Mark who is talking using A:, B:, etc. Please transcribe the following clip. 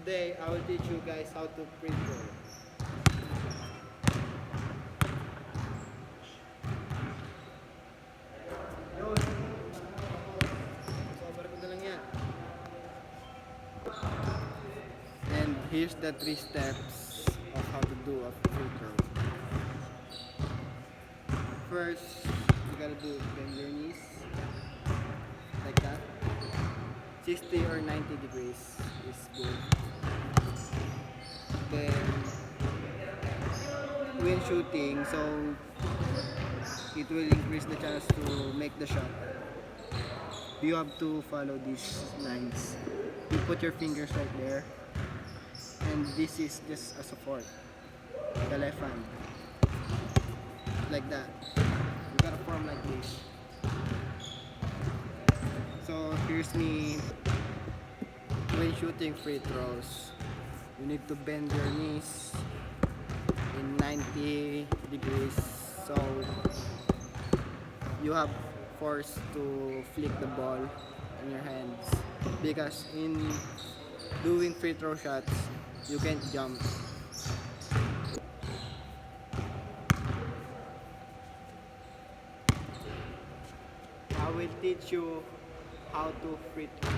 A: Today, I will teach you guys how to free throw. Yun. So, balik ko na lang yan. And here's the 3 steps of how to do a free throw. First, you gotta do bend your knees like that. 60 or 90 degrees is good. Then, when shooting, so it will increase the chance to make the shot. You have to follow these lines. You put your fingers right there, and this is just a support. The left hand, like that. You gotta form like this. So here's me when shooting free throws. You need to bend your knees in 90 degrees, so you have force to flick the ball in your hands, because in doing free throw shots you can't jump. I will teach you how to free throw.